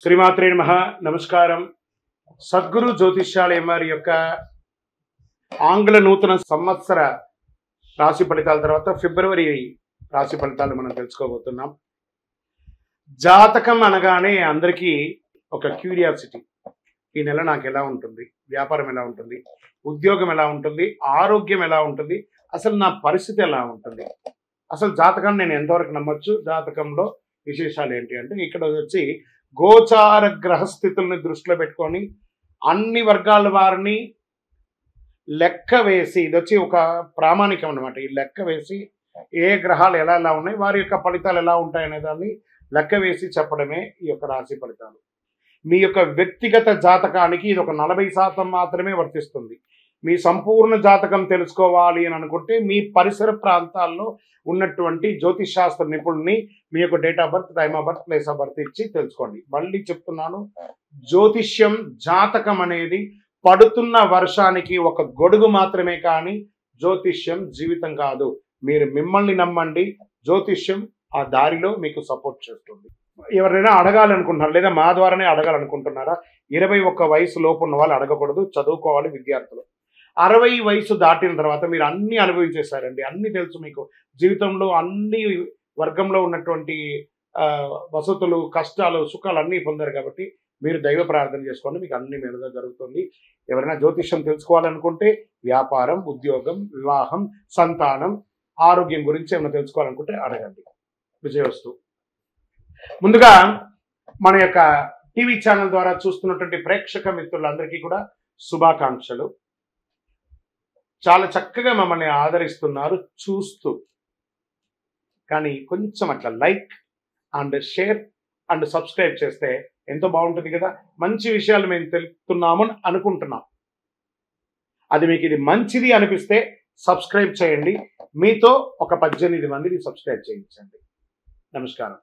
శ్రీమాత్రే నమః. నమస్కారం. సద్గురు జ్యోతిష్యాలయం వారి యొక్క ఆంగ్ల నూతన సంవత్సర రాశి ఫలితాల తర్వాత ఫిబ్రవరి రాశి ఫలితాలు మనం తెలుసుకోబోతున్నాం. జాతకం అనగానే అందరికీ ఒక క్యూరియాసిటీ. ఈ నెల నాకు ఎలా ఉంటుంది, వ్యాపారం ఎలా ఉంటుంది, ఉద్యోగం ఎలా ఉంటుంది, ఆరోగ్యం ఎలా ఉంటుంది, అసలు నా పరిస్థితి ఎలా ఉంటుంది, అసలు జాతకాన్ని నేను ఎంతవరకు నమ్మొచ్చు, జాతకంలో విశేషాలు ఏంటి అంటే ఇక్కడ వచ్చి గోచార గ్రహస్థితుల్ని దృష్టిలో పెట్టుకొని అన్ని వర్గాల వారిని లెక్క వేసి, ఇది వచ్చి ఒక ప్రామాణికం అనమాట. ఈ లెక్క వేసి ఏ గ్రహాలు ఎలా ఎలా ఉన్నాయి, వారి యొక్క ఫలితాలు ఎలా ఉంటాయనే దాన్ని లెక్క వేసి చెప్పడమే ఈ యొక్క రాశి ఫలితాలు. మీ యొక్క వ్యక్తిగత జాతకానికి ఇది ఒక 40% మాత్రమే వర్తిస్తుంది. మీ సంపూర్ణ జాతకం తెలుసుకోవాలి అని అనుకుంటే మీ పరిసర ప్రాంతాల్లో ఉన్నటువంటి జ్యోతిష్ శాస్త్ర నిపుణుల్ని మీ యొక్క date of birth, time of birth, place of birth ఇచ్చి తెలుసుకోండి. మళ్ళీ చెప్తున్నాను, జ్యోతిష్యం జాతకం అనేది పడుతున్న వర్షానికి ఒక గొడుగు మాత్రమే, కానీ జ్యోతిష్యం జీవితం కాదు. మీరు మిమ్మల్ని నమ్మండి, జ్యోతిష్యం ఆ దారిలో మీకు సపోర్ట్ చేస్తుంది. ఎవరైనా అడగాలనుకుంటున్నారు లేదా మా ద్వారానే అడగాలనుకుంటున్నారా? 21 వయసు లోపు ఉన్న వాళ్ళు అడగకూడదు, చదువుకోవాలి విద్యార్థులు. 60 వయసు దాటిన తర్వాత మీరు అన్ని అనుభవించేశారండి, అన్ని తెలుసు మీకు. జీవితంలో అన్ని వర్గంలో ఉన్నటువంటి వసతులు, కష్టాలు, సుఖాలు అన్నీ పొందారు కాబట్టి మీరు దైవ ప్రార్థన చేసుకోండి, మీకు అన్ని మెరుగ్గా జరుగుతుంది. ఎవరైనా జ్యోతిష్యం తెలుసుకోవాలనుకుంటే వ్యాపారం, ఉద్యోగం, వివాహం, సంతానం, ఆరోగ్యం గురించి ఏమైనా తెలుసుకోవాలనుకుంటే అడగండి. విజయవస్తు. ముందుగా మన యొక్క టీవీ ఛానల్ ద్వారా చూస్తున్నటువంటి ప్రేక్షక మిత్రులందరికీ కూడా శుభాకాంక్షలు. చాలా చక్కగా మమ్మల్ని ఆదరిస్తున్నారు చూస్తూ. కానీ కొంచెం అట్లా like and share and subscribe చేస్తే ఎంతో బాగుంటుంది కదా. మంచి విషయాలు మేము తెలుపుతున్నాము అనుకుంటున్నాం. అది మీకు ఇది మంచిది అనిపిస్తే సబ్స్క్రైబ్ చేయండి. మీతో ఒక 18 మందిని సబ్స్క్రైబ్ చేయించండి. నమస్కారం.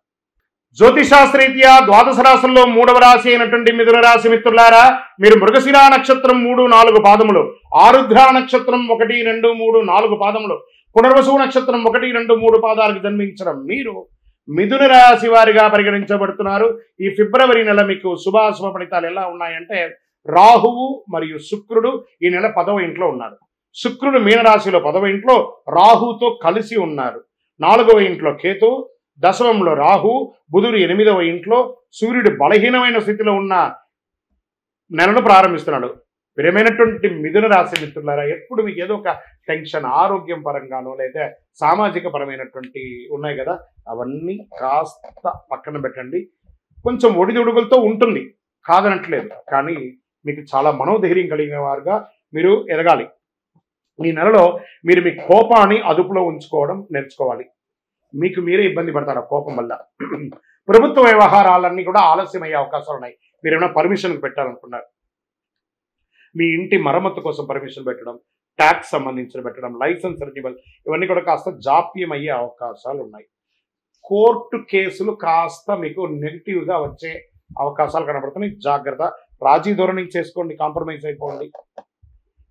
జ్యోతిశాస్త్రరీత్యా ద్వాదశ రాశుల్లో 3వ రాశి అయినటువంటి మిథున రాశి మిత్రులారా, మీరు మృగశిర నక్షత్రం 3, 4 పాదములు, ఆరుద్ర నక్షత్రం 1, 2, 3, 4 పాదములు, పునర్వసు నక్షత్రం 1, 2, 3 పాదాలకు జన్మించడం మీరు మిథున రాశి వారిగా పరిగణించబడుతున్నారు. ఈ ఫిబ్రవరి నెల మీకు శుభాశుభ ఫలితాలు ఎలా ఉన్నాయంటే, రాహువు మరియు శుక్రుడు ఈ నెల 10వ ఇంట్లో ఉన్నారు. శుక్రుడు మీనరాశిలో 10వ ఇంట్లో రాహుతో కలిసి ఉన్నారు. 4వ ఇంట్లో కేతు, దశమంలో రాహు, బుధుడు 8వ ఇంట్లో, సూర్యుడు బలహీనమైన స్థితిలో ఉన్న నెలను ప్రారంభిస్తున్నాడు. ప్రియమైనటువంటి మిథున రాశి మిత్రులారా, ఎప్పుడు మీకు ఏదో ఒక టెన్షన్, ఆరోగ్యం పరంగానో లేదా సామాజిక పరమైనటువంటి ఉన్నాయి కదా, అవన్నీ కాస్త పక్కన పెట్టండి. కొంచెం ఒడిదుడుగులతో ఉంటుంది, కాదనట్లేదు, కానీ మీకు చాలా మనోధైర్యం కలిగిన వారుగా మీరు ఎదగాలి. ఈ నెలలో మీరు మీ కోపాన్ని అదుపులో ఉంచుకోవడం నేర్చుకోవాలి. మీకు మీరే ఇబ్బంది పడతారు ఆ కోపం వల్ల. ప్రభుత్వ వ్యవహారాలన్నీ కూడా ఆలస్యమయ్యే అవకాశాలు ఉన్నాయి. మీరు ఏమైనా పర్మిషన్కి పెట్టాలనుకున్నారు, మీ ఇంటి మరమ్మతు కోసం పర్మిషన్ పెట్టడం, ట్యాక్స్ సంబంధించిన పెట్టడం, లైసెన్స్ రెన్యువల్, ఇవన్నీ కూడా కాస్త జాప్యం అయ్యే అవకాశాలు ఉన్నాయి. కోర్టు కేసులు కాస్త మీకు నెగిటివ్గా వచ్చే అవకాశాలు కనబడుతున్నాయి. జాగ్రత్త. రాజీ ధోరణి చేసుకోండి, కాంప్రమైజ్ అయిపోండి.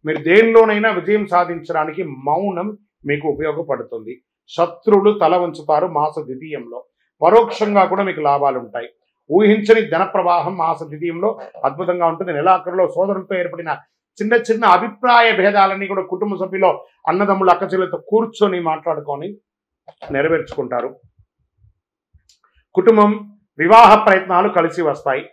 మీరు దేనిలోనైనా విజయం సాధించడానికి మౌనం మీకు ఉపయోగపడుతుంది. శత్రువులు తల వంచుతారు మాస ద్వితీయంలో. పరోక్షంగా కూడా మీకు లాభాలు ఉంటాయి. ఊహించని ధన ప్రవాహం మాస ద్వితీయంలో అద్భుతంగా ఉంటుంది. నెలాఖరులో సోదరులతో ఏర్పడిన చిన్న చిన్న అభిప్రాయ భేదాలన్నీ కూడా కుటుంబ సభ్యులు, అన్నదమ్ములు, అక్కచెల్లెలతో కూర్చొని మాట్లాడుకొని నెరవేర్చుకుంటారు. కుటుంబం, వివాహ ప్రయత్నాలు కలిసి వస్తాయి.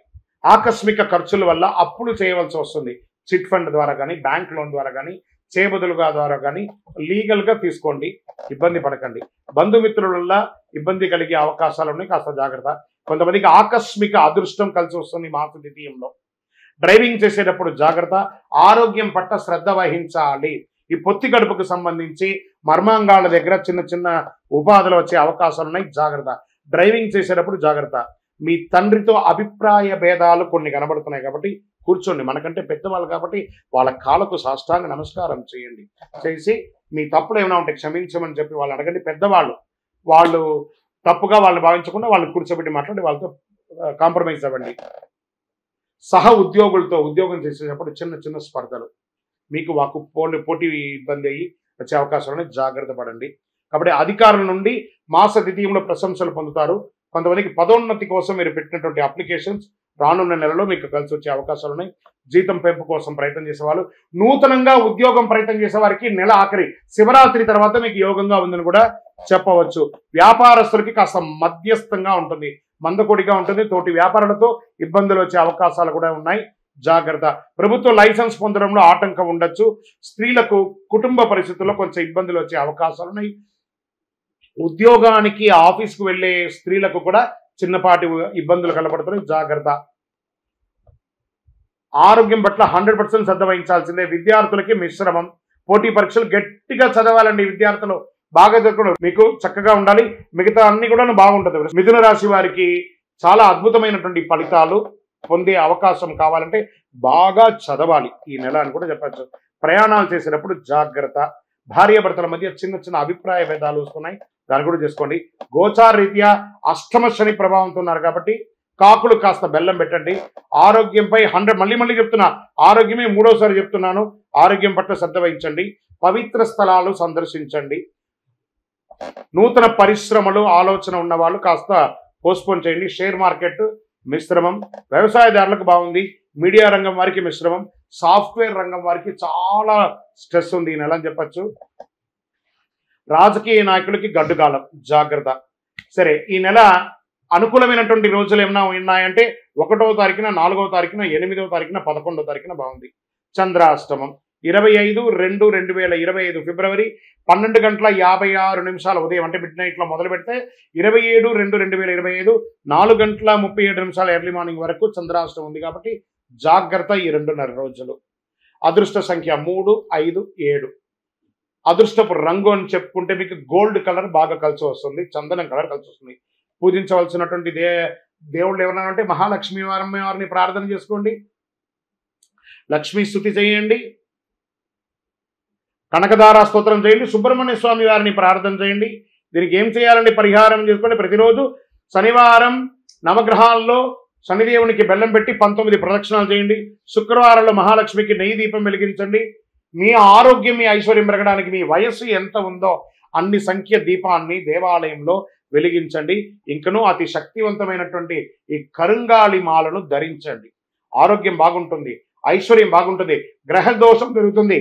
ఆకస్మిక ఖర్చుల వల్ల అప్పులు చేయవలసి వస్తుంది. చిట్ ఫండ్ ద్వారా కానీ, బ్యాంక్ లోన్ ద్వారా కానీ, చేబదులుగా ద్వారా కానీ లీగల్గా తీసుకోండి, ఇబ్బంది పడకండి. బంధుమిత్రుల వల్ల ఇబ్బంది కలిగే అవకాశాలు ఉన్నాయి, కాస్త జాగ్రత్త. కొంతమందికి ఆకస్మిక అదృష్టం కలిసి వస్తుంది మాస ద్వితీయంలో. డ్రైవింగ్ చేసేటప్పుడు జాగ్రత్త. ఆరోగ్యం పట్ల శ్రద్ధ వహించాలి. ఈ పొత్తి గడుపుకు సంబంధించి మర్మాంగాల దగ్గర చిన్న చిన్న ఉపాధులు వచ్చే అవకాశాలు ఉన్నాయి, జాగ్రత్త. డ్రైవింగ్ చేసేటప్పుడు జాగ్రత్త. మీ తండ్రితో అభిప్రాయ భేదాలు కొన్ని కనబడుతున్నాయి కాబట్టి కూర్చోండి. మనకంటే పెద్దవాళ్ళు కాబట్టి వాళ్ళ కాళ్ళకు సాష్టాంగ నమస్కారం చేయండి. చేసి మీ తప్పులు ఏమైనా ఉంటే క్షమించమని చెప్పి వాళ్ళు అడగండి. పెద్దవాళ్ళు, వాళ్ళు తప్పుగా వాళ్ళు భావించకుండా వాళ్ళని కూర్చోబెట్టి మాట్లాడి వాళ్ళతో కాంప్రమైజ్ అవ్వండి. సహ ఉద్యోగులతో ఉద్యోగం చేసేటప్పుడు చిన్న చిన్న స్పర్ధలు, మీకు వాకు పోటీ ఇబ్బంది అయ్యి వచ్చే అవకాశాలను జాగ్రత్త పడండి. కాబట్టి అధికారుల నుండి మాస ద్వితీయంలో ప్రశంసలు పొందుతారు. కొంతమందికి పదోన్నతి కోసం మీరు పెట్టినటువంటి అప్లికేషన్స్ రానున్న నెలలో మీకు కలిసి వచ్చే అవకాశాలు ఉన్నాయి. జీతం పెంపు కోసం ప్రయత్నం చేసేవాళ్ళు, నూతనంగా ఉద్యోగం ప్రయత్నం చేసే వారికి నెల ఆఖరి శివరాత్రి తర్వాత మీకు యోగంగా ఉందని కూడా చెప్పవచ్చు. వ్యాపారస్తులకి కాస్త మధ్యస్థంగా ఉంటుంది, మందకొడిగా ఉంటుంది. తోటి వ్యాపారులతో ఇబ్బందులు వచ్చే అవకాశాలు కూడా ఉన్నాయి, జాగ్రత్త. ప్రభుత్వ లైసెన్స్ పొందడంలో ఆటంకం ఉండొచ్చు. స్త్రీలకు కుటుంబ పరిస్థితుల్లో కొంచెం ఇబ్బందులు వచ్చే అవకాశాలు ఉన్నాయి. ఉద్యోగానికి ఆఫీస్కు వెళ్ళే స్త్రీలకు కూడా చిన్నపాటి ఇబ్బందులు కనబడుతున్నాయి, జాగ్రత్త. ఆరోగ్యం పట్ల 100% శ్రద్ధ వహించాల్సిందే. విద్యార్థులకి మిశ్రమం. పోటీ పరీక్షలు గట్టిగా చదవాలండి. విద్యార్థులు బాగా చదువుకోవడం మీకు చక్కగా ఉండాలి, మిగతా అన్ని కూడా బాగుంటుంది. మిథున రాశి వారికి చాలా అద్భుతమైనటువంటి ఫలితాలు పొందే అవకాశం కావాలంటే బాగా చదవాలి ఈ నెల అని కూడా చెప్పచ్చు. ప్రయాణాలు చేసేటప్పుడు జాగ్రత్త. భార్యాభర్తల మధ్య చిన్న చిన్న అభిప్రాయ భేదాలు వస్తున్నాయి, దాన్ని కూడా చేసుకోండి. గోచార రీత్యా అష్టమ శని ప్రభావంతో ఉన్నారు కాబట్టి కాకులు కాస్త బెల్లం పెట్టండి. ఆరోగ్యంపై 100 మళ్ళీ చెప్తున్నా, ఆరోగ్యమే 3వసారి చెప్తున్నాను. ఆరోగ్యం పట్ల శ్రద్ధ వహించండి. పవిత్ర స్థలాలు సందర్శించండి. నూతన పరిశ్రమలు ఆలోచన ఉన్న వాళ్ళు కాస్త పోస్ట్పోన్ చేయండి. షేర్ మార్కెట్ మిశ్రమం. వ్యవసాయదారులకు బాగుంది. మీడియా రంగం వారికి మిశ్రమం. సాఫ్ట్వేర్ రంగం వారికి చాలా స్ట్రెస్ ఉంది ఈ నెల అని చెప్పచ్చు. రాజకీయ నాయకులకి గడ్డుకాలం, జాగ్రత్త. సరే, ఈ నెల అనుకూలమైనటువంటి రోజులు ఏమైనా ఉన్నాయంటే 1వ తారీఖున, 4వ తారీఖున, 8వ తారీఖున, 11వ తారీఖున బాగుంది. చంద్రాష్టమం 25/2/2025 ఫిబ్రవరి 12:56 ఉదయం అంటే మిడ్ నైట్లో మొదలు పెడితే 27/2/2025 4:37 ఎర్లీ మార్నింగ్ వరకు చంద్రాష్టమం ఉంది కాబట్టి జాగ్రత్త ఈ 2.5 రోజులు. అదృష్ట సంఖ్య 3, 5, 7. అదృష్టపు రంగు అని చెప్పుకుంటే మీకు గోల్డ్ కలర్ బాగా కలిసి వస్తుంది, చందనం కలర్ కలిసి వస్తుంది. పూజించవలసినటువంటి దేవుళ్ళు ఎవరైనా అంటే మహాలక్ష్మి వారిని ప్రార్థన చేసుకోండి, లక్ష్మీ స్తుతి చేయండి, కనకదార స్తోత్రం చేయండి, సుబ్రహ్మణ్య స్వామి వారిని ప్రార్థన చేయండి. దీనికి ఏం చేయాలండి? పరిహారం చేసుకోండి. ప్రతిరోజు శనివారం నవగ్రహాల్లో శనిదేవునికి బెల్లం పెట్టి 19 ప్రదక్షిణాలు చేయండి. శుక్రవారంలో మహాలక్ష్మికి నెయ్యి దీపం వెలిగించండి. మీ ఆరోగ్యం, మీ ఐశ్వర్యం పెరగడానికి మీ వయస్సు ఎంత ఉందో అన్ని సంఖ్య దీపాన్ని దేవాలయంలో వెలిగించండి. ఇంకనూ అతి శక్తివంతమైనటువంటి ఈ కరుంగాలి మాలను ధరించండి. ఆరోగ్యం బాగుంటుంది, ఐశ్వర్యం బాగుంటుంది, గ్రహ దోషం పెరుగుతుంది.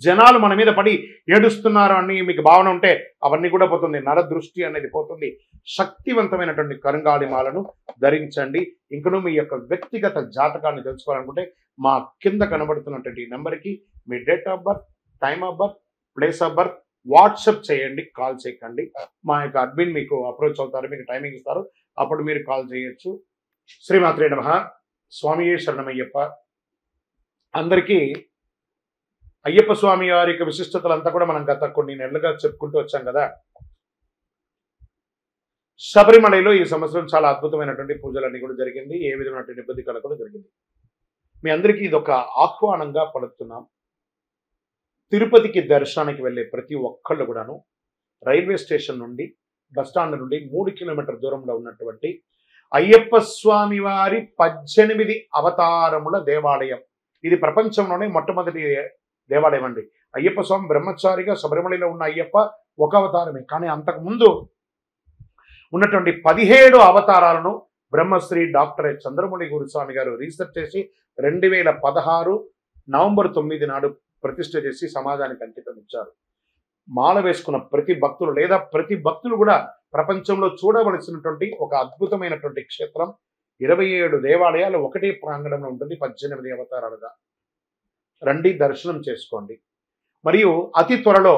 జనాలు మన మీద పడి ఏడుస్తున్నారు అని మీకు భావన ఉంటే అవన్నీ కూడా పోతుంది. నరదృష్టి అనేది పోతుంది. శక్తివంతమైనటువంటి కరుంగాలి మాలను ధరించండి. ఇంకనూ మీ యొక్క వ్యక్తిగత జాతకాన్ని తెలుసుకోవాలనుకుంటే మా కింద కనబడుతున్నటువంటి నెంబర్కి మీ date of birth, time of birth, place of birth WhatsApp చేయండి, కాల్ చేయకండి. మా యొక్క అడ్మిన్ మీకు అప్రోచ్ అవుతారు, మీకు టైమింగ్ ఇస్తారు, అప్పుడు మీరు కాల్ చేయొచ్చు. శ్రీమాత్రే నమః. స్వామియే శరణమయ్యప్ప. అందరికీ అయ్యప్ప స్వామి వారి యొక్క విశిష్టతలంతా కూడా మనం గత కొన్ని నెలలుగా చెప్పుకుంటూ వచ్చాం కదా. శబరిమలలో ఈ సంవత్సరం చాలా అద్భుతమైనటువంటి పూజలన్నీ కూడా జరిగింది. ఏ విధమైనటువంటి ఇబ్బంది కూడా జరిగింది. మీ అందరికీ ఇది ఒక ఆహ్వానంగా పడుతున్నాం. తిరుపతికి దర్శనానికి వెళ్ళే ప్రతి ఒక్కళ్ళు కూడాను రైల్వే స్టేషన్ నుండి, బస్టాండ్ నుండి 3 కిలోమీటర్ల దూరంలో ఉన్నటువంటి అయ్యప్ప స్వామి వారి 18 అవతారముల దేవాలయం. ఇది ప్రపంచంలోనే మొట్టమొదటి దేవాలయం అండి. అయ్యప్ప స్వామి బ్రహ్మచారిగా శబరిమలలో ఉన్న అయ్యప్ప ఒక అవతారమే, కానీ అంతకుముందు ఉన్నటువంటి 17 అవతారాలను బ్రహ్మశ్రీ డాక్టర్ చంద్రమౌళి గురుస్వామి గారు రీసెర్చ్ చేసి 2016 నవంబర్ 9 నాడు ప్రతిష్ఠ చేసి సమాజానికి అంకితం ఇచ్చారు. మాల వేసుకున్న ప్రతి భక్తులు లేదా ప్రతి భక్తులు కూడా ప్రపంచంలో చూడవలసినటువంటి ఒక అద్భుతమైనటువంటి క్షేత్రం. 27 దేవాలయాలు ఒకటే ప్రాంగణంలో ఉంటుంది, 18 అవతారాలుగా. రండి, దర్శనం చేసుకోండి. మరియు అతి త్వరలో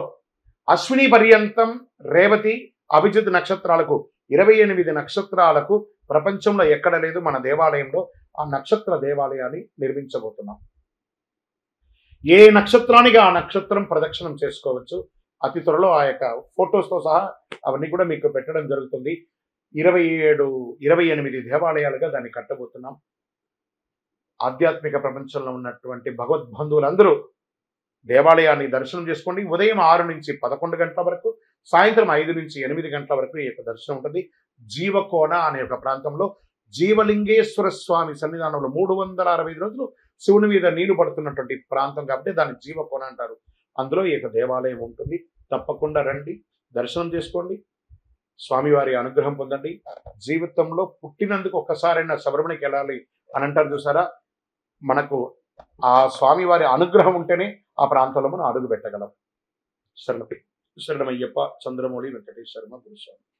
అశ్విని పర్యంతం, రేవతి, అభిజిత్ నక్షత్రాలకు 28 నక్షత్రాలకు ప్రపంచంలో ఎక్కడ లేదు, మన దేవాలయంలో ఆ నక్షత్ర దేవాలయాన్ని నిర్మించబోతున్నాం. ఏ నక్షత్రానికి ఆ నక్షత్రం ప్రదక్షిణం చేసుకోవచ్చు. అతి త్వరలో ఆ యొక్క ఫొటోస్తో సహా అవన్నీ కూడా మీకు పెట్టడం జరుగుతుంది. 28 దేవాలయాలుగా దాన్ని కట్టబోతున్నాం. ఆధ్యాత్మిక ప్రపంచంలో ఉన్నటువంటి భగవద్బంధువులందరూ దేవాలయాన్ని దర్శనం చేసుకోండి. ఉదయం 6 నుంచి 11 గంటల వరకు, సాయంత్రం 5 నుంచి 8 గంటల వరకు ఈ యొక్క దర్శనం ఉంటుంది. జీవకోన అనే ఒక ప్రాంతంలో జీవలింగేశ్వర స్వామి సన్నిధానంలో 365 రోజులు శివుని మీద నీళ్లు పడుతున్నటువంటి ప్రాంతం కాబట్టి దాన్ని జీవకోన అంటారు. అందులో ఈ యొక్క దేవాలయం ఉంటుంది. తప్పకుండా రండి, దర్శనం చేసుకోండి, స్వామివారి అనుగ్రహం పొందండి. జీవితంలో పుట్టినందుకు ఒక్కసారైనా శబరిమలకి వెళ్ళాలి అని అంటారు చూసారా. మనకు ఆ స్వామి వారి అనుగ్రహం ఉంటేనే ఆ ప్రాంతంలో మనం అడుగు పెట్టగలం. శరణమయ్యప్ప. చంద్రమౌళి వెంకటేశ్వర గురుస్వామి.